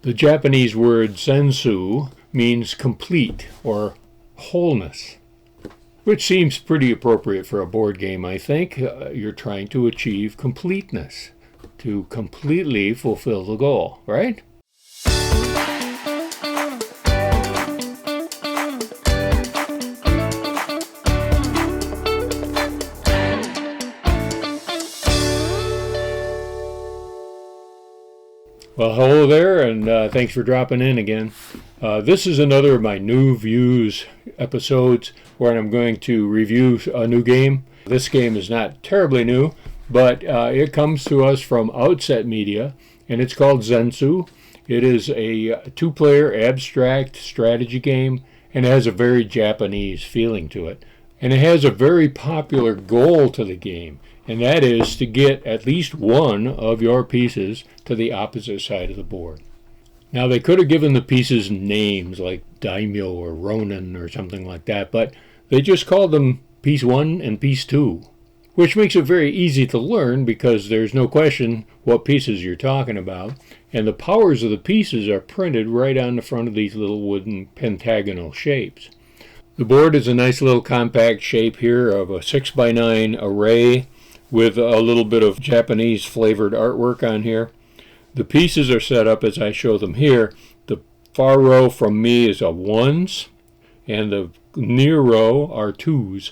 The Japanese word Zensu means complete or wholeness, which seems pretty appropriate for a board game, I think. You're trying to achieve completeness, to completely fulfill the goal, right? Well, hello there, and thanks for dropping in again. This is another of my new views episodes where I'm going to review a new game. This game is not terribly new, but it comes to us from Outset Media, and it's called Zensu. It is a two-player abstract strategy game, and it has a very Japanese feeling to it. And it has a very popular goal to the game, and that is to get at least one of your pieces to the opposite side of the board. Now, they could have given the pieces names like Daimyo or Ronin or something like that, but they just called them Piece 1 and Piece 2, which makes it very easy to learn because there's no question what pieces you're talking about, and the powers of the pieces are printed right on the front of these little wooden pentagonal shapes. The board is a nice little compact shape here of a 6x9 array with a little bit of Japanese flavored artwork on here. The pieces are set up as I show them here. The far row from me is a 1s, and the near row are 2s.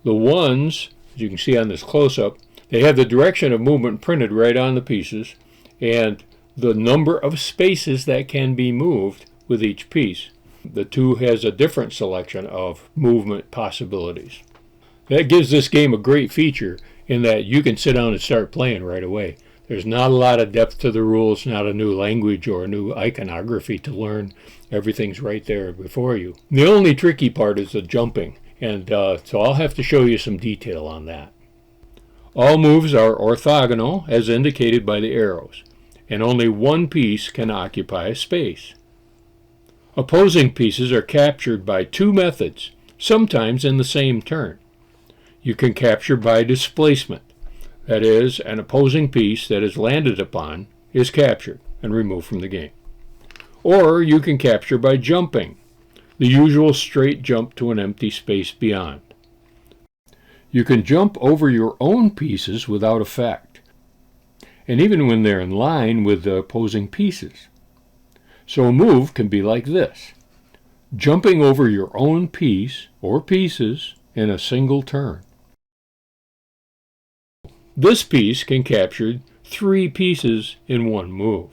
The 1s, as you can see on this close-up, they have the direction of movement printed right on the pieces, and the number of spaces that can be moved with each piece. The 2 has a different selection of movement possibilities. That gives this game a great feature in that you can sit down and start playing right away. There's not a lot of depth to the rules, not a new language or a new iconography to learn. Everything's right there before you. The only tricky part is the jumping, and so I'll have to show you some detail on that. All moves are orthogonal, as indicated by the arrows, and only one piece can occupy a space. Opposing pieces are captured by two methods, sometimes in the same turn. You can capture by displacement. That is, an opposing piece that is landed upon is captured and removed from the game. Or you can capture by jumping, the usual straight jump to an empty space beyond. You can jump over your own pieces without effect, and even when they're in line with the opposing pieces. So a move can be like this: jumping over your own piece or pieces in a single turn. This piece can capture 3 pieces in one move.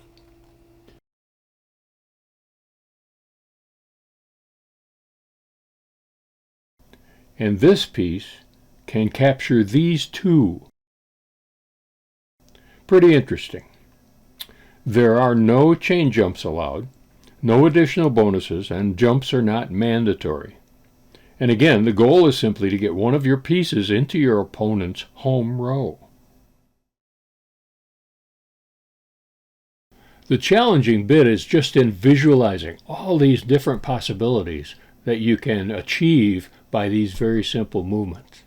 And this piece can capture these 2. Pretty interesting. There are no chain jumps allowed, no additional bonuses, and jumps are not mandatory. And again, the goal is simply to get one of your pieces into your opponent's home row. The challenging bit is just in visualizing all these different possibilities that you can achieve by these very simple movements.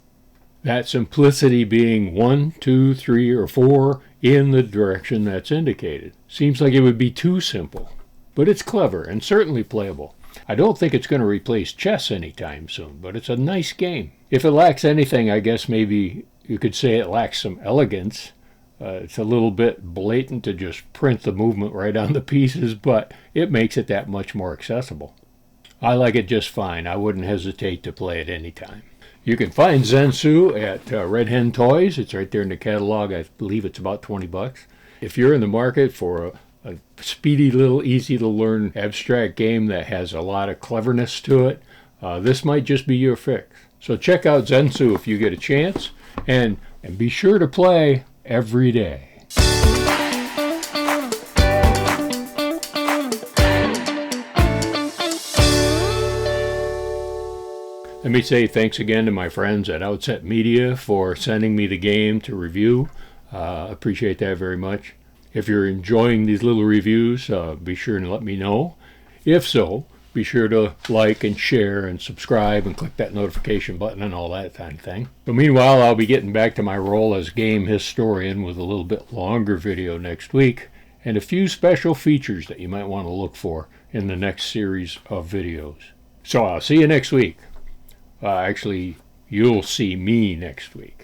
That simplicity being 1, 2, 3, or 4 in the direction that's indicated. Seems like it would be too simple, but it's clever and certainly playable. I don't think it's going to replace chess anytime soon, but it's a nice game. If it lacks anything, I guess maybe you could say it lacks some elegance. It's a little bit blatant to just print the movement right on the pieces, but it makes it that much more accessible. I like it just fine. I wouldn't hesitate to play it anytime. You can find Zensu at Red Hen Toys. It's right there in the catalog. I believe it's about $20. If you're in the market for a speedy little easy-to-learn abstract game that has a lot of cleverness to it, this might just be your fix. So check out Zensu if you get a chance, and be sure to play every day. Let me say thanks again to my friends at Outset Media for sending me the game to review. Appreciate that very much. If you're enjoying these little reviews, be sure and let me know. If so, be sure to like and share and subscribe and click that notification button and all that kind of thing. But meanwhile, I'll be getting back to my role as game historian with a little bit longer video next week. and a few special features that you might want to look for in the next series of videos. So I'll see you next week. Actually, you'll see me next week.